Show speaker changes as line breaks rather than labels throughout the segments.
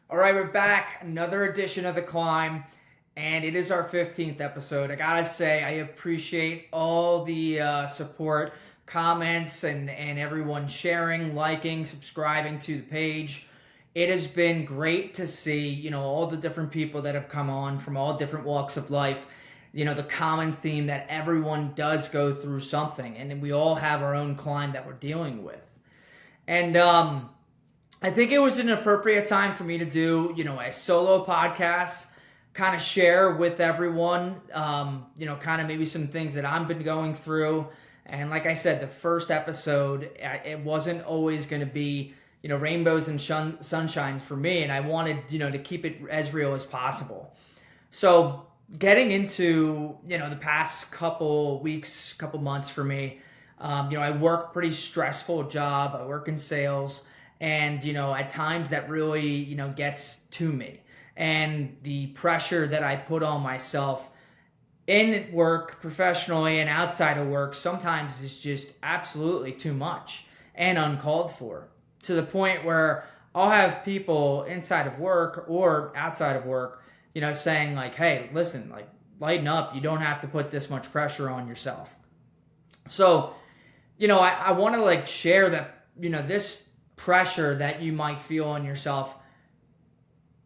All right, we're back. Another edition of The Climb, and it is our 15th episode. I gotta say, I appreciate all the support, comments, and everyone sharing, liking, subscribing to the page. It has been great to see, all the different people that have come on from all different walks of life. The common theme that everyone does go through something, and we all have our own climb that we're dealing with. And I think it was an appropriate time for me to do, a solo podcast, kind of share with everyone, kind of maybe some things that I've been going through. And like I said, the first episode, it wasn't always going to be, rainbows and sunshines for me. And I wanted, to keep it as real as possible. So getting into, the past couple weeks, couple months for me, I work a pretty stressful job. I work in sales. And, at times that really, gets to me. And the pressure that I put on myself in work, professionally and outside of work, sometimes is just absolutely too much and uncalled for. To the point where I'll have people inside of work or outside of work, saying like, hey, listen, like, lighten up. You don't have to put this much pressure on yourself. So, I want to like share that, this pressure that you might feel on yourself,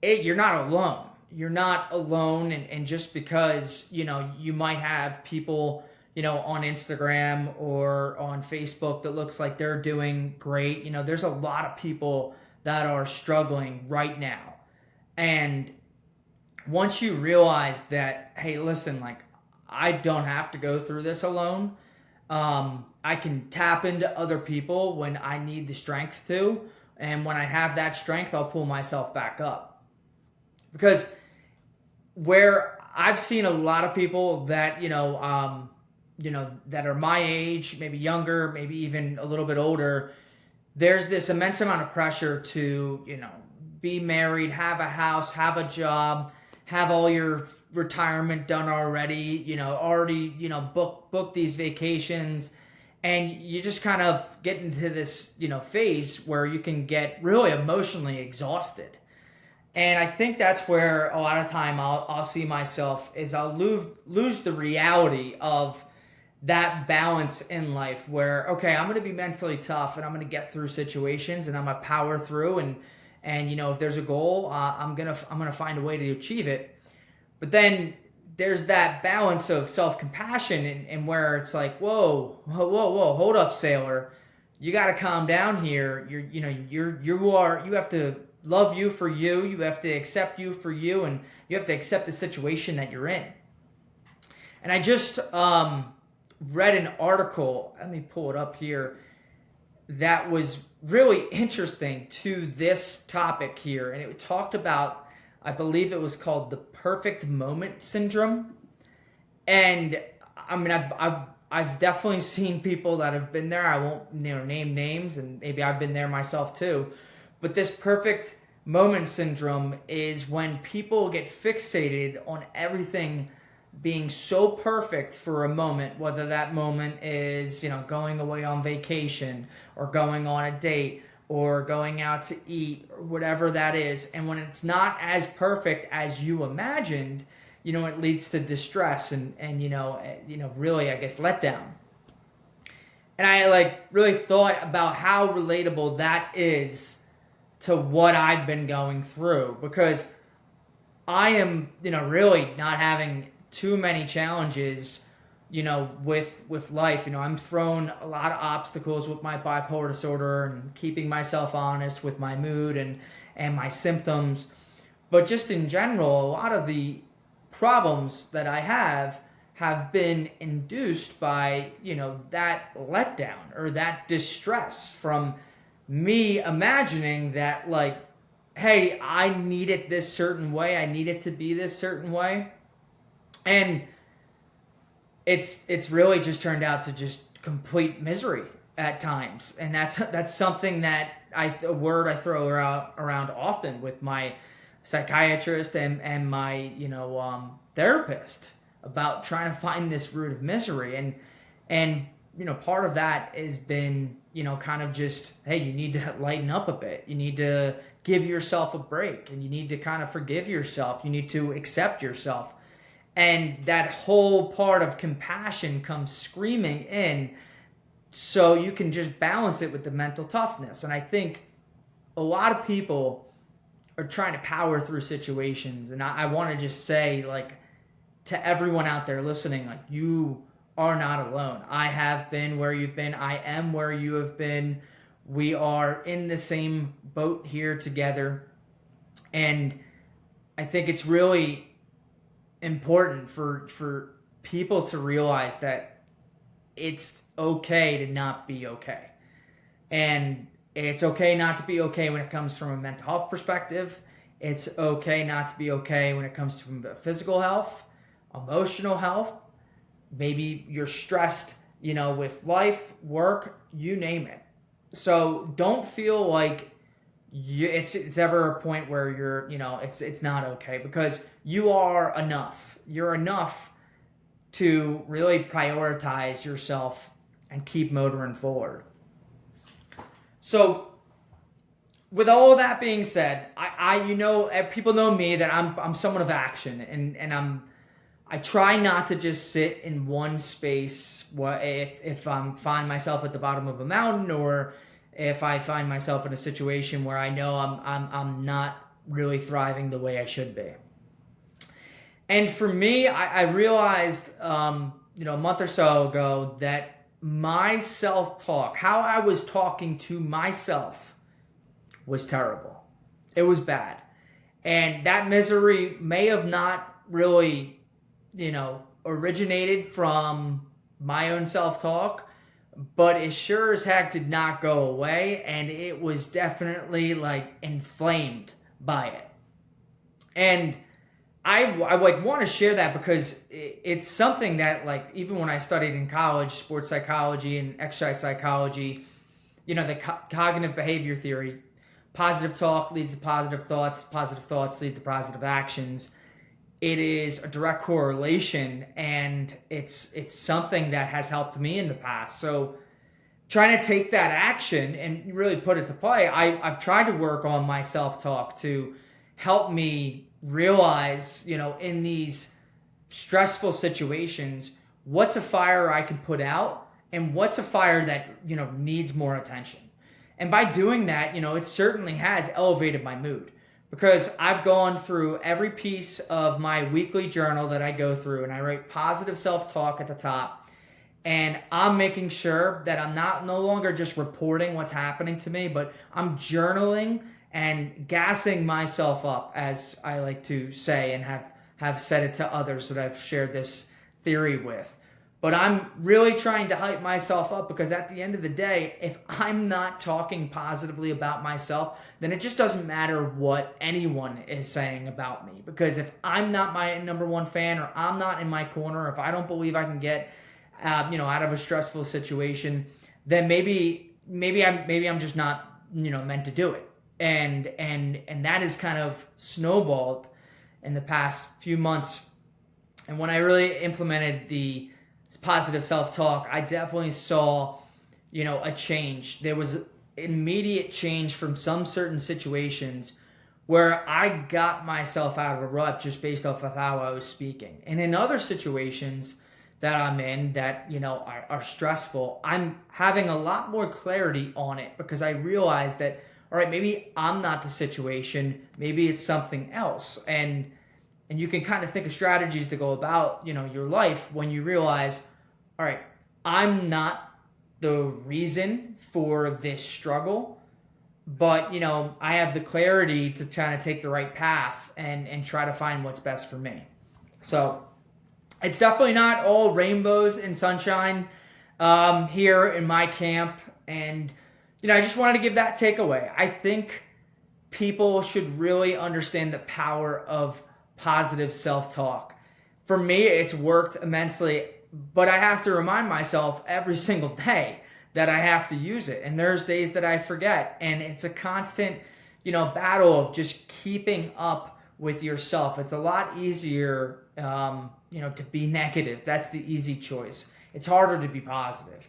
you're not alone. You're not alone. And just because, you might have people, on Instagram or on Facebook that looks like they're doing great, there's a lot of people that are struggling right now. And once you realize that, hey, listen, like, I don't have to go through this alone. I can tap into other people when I need the strength to. And when I have that strength, I'll pull myself back up. Because where I've seen a lot of people that, that are my age, maybe younger, maybe even a little bit older, there's this immense amount of pressure to, be married, have a house, have a job, have all your retirement done already, book these vacations. And you just kind of get into this, phase where you can get really emotionally exhausted. And I think that's where a lot of time I'll see myself is I'll lose the reality of that balance in life where, okay, I'm going to be mentally tough and I'm going to get through situations and I'm going to power through and if there's a goal, I'm going to find a way to achieve it. But then there's that balance of self-compassion and where it's like, whoa, hold up, sailor. You got to calm down here. You have to love you for you. You have to accept you for you, and you have to accept the situation that you're in. And I just read an article. Let me pull it up here. That was really interesting to this topic here, and it talked about, I believe it was called the perfect moment syndrome. And I mean, I've definitely seen people that have been there. I won't name names, and maybe I've been there myself too. But this perfect moment syndrome is when people get fixated on everything being so perfect for a moment, whether that moment is, going away on vacation or going on a date or going out to eat or whatever that is. And when it's not as perfect as you imagined, it leads to distress and really, I guess, letdown. And I really thought about how relatable that is to what I've been going through, because I am, really not having too many challenges, with life. I'm thrown a lot of obstacles with my bipolar disorder and keeping myself honest with my mood and my symptoms. But just in general, a lot of the problems that I have been induced by, that letdown or that distress from me imagining that, like, hey, I need it this certain way. I need it to be this certain way. And it's really just turned out to just complete misery at times. And that's something that a word I throw around often with my psychiatrist and my therapist about trying to find this root of misery. And part of that has been, kind of just, hey, you need to lighten up a bit. You need to give yourself a break, and you need to kind of forgive yourself. You need to accept yourself. And that whole part of compassion comes screaming in, so you can just balance it with the mental toughness. And I think a lot of people are trying to power through situations. And I want to just say, like, to everyone out there listening, like, you are not alone. I have been where you've been. I am where you have been. We are in the same boat here together. And I think it's really important for people to realize that it's okay to not be okay. And it's okay not to be okay when it comes from a mental health perspective. It's okay not to be okay when it comes to physical health, emotional health. Maybe you're stressed, with life, work, you name it. So don't feel like it's ever a point where you're, it's not okay, because you are enough. You're enough to really prioritize yourself and keep motoring forward. So with all of that being said, people know me that I'm someone of action, and I try not to just sit in one space. If I find myself at the bottom of a mountain, or if I find myself in a situation where I know I'm not really thriving the way I should be. And for me, I realized a month or so ago that my self-talk, how I was talking to myself, was terrible. It was bad. And that misery may have not really, originated from my own self-talk, but it sure as heck did not go away, and it was definitely like inflamed by it. And I want to share that because it's something that, like, even when I studied in college, sports psychology and exercise psychology, the cognitive behavior theory, positive talk leads to positive thoughts lead to positive actions. It is a direct correlation, and it's something that has helped me in the past. So trying to take that action and really put it to play, I've tried to work on my self-talk to help me realize, in these stressful situations, what's a fire I can put out and what's a fire that, needs more attention. And by doing that, it certainly has elevated my mood, because I've gone through every piece of my weekly journal that I go through, and I write positive self-talk at the top. And I'm making sure that I'm no longer just reporting what's happening to me, but I'm journaling and gassing myself up, as I like to say, and have said it to others that I've shared this theory with. But I'm really trying to hype myself up, because at the end of the day, if I'm not talking positively about myself, then it just doesn't matter what anyone is saying about me. Because if I'm not my number one fan, or I'm not in my corner, if I don't believe I can get out of a stressful situation, then maybe I'm just not meant to do it. And that is kind of snowballed in the past few months. And when I really implemented the positive self-talk, I definitely saw, a change. There was immediate change from some certain situations where I got myself out of a rut just based off of how I was speaking. And in other situations that I'm in that, are stressful, I'm having a lot more clarity on it, because I realize that, all right, maybe I'm not the situation, maybe it's something else. And you can kind of think of strategies to go about, your life when you realize, all right, I'm not the reason for this struggle, but, I have the clarity to kind of take the right path and try to find what's best for me. So it's definitely not all rainbows and sunshine here in my camp. And, I just wanted to give that takeaway. I think people should really understand the power of positive self-talk. For me, it's worked immensely, but I have to remind myself every single day that I have to use it. And there's days that I forget. And it's a constant, battle of just keeping up with yourself. It's a lot easier, to be negative. That's the easy choice. It's harder to be positive.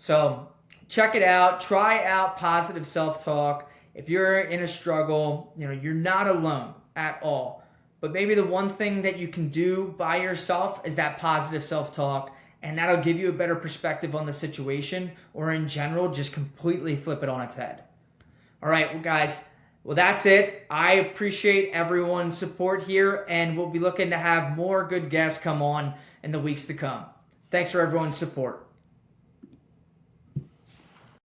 So check it out. Try out positive self-talk. If you're in a struggle, you're not alone at all. But maybe the one thing that you can do by yourself is that positive self-talk, and that'll give you a better perspective on the situation, or in general, just completely flip it on its head. All right, well, guys, that's it. I appreciate everyone's support here, and we'll be looking to have more good guests come on in the weeks to come. Thanks for everyone's support.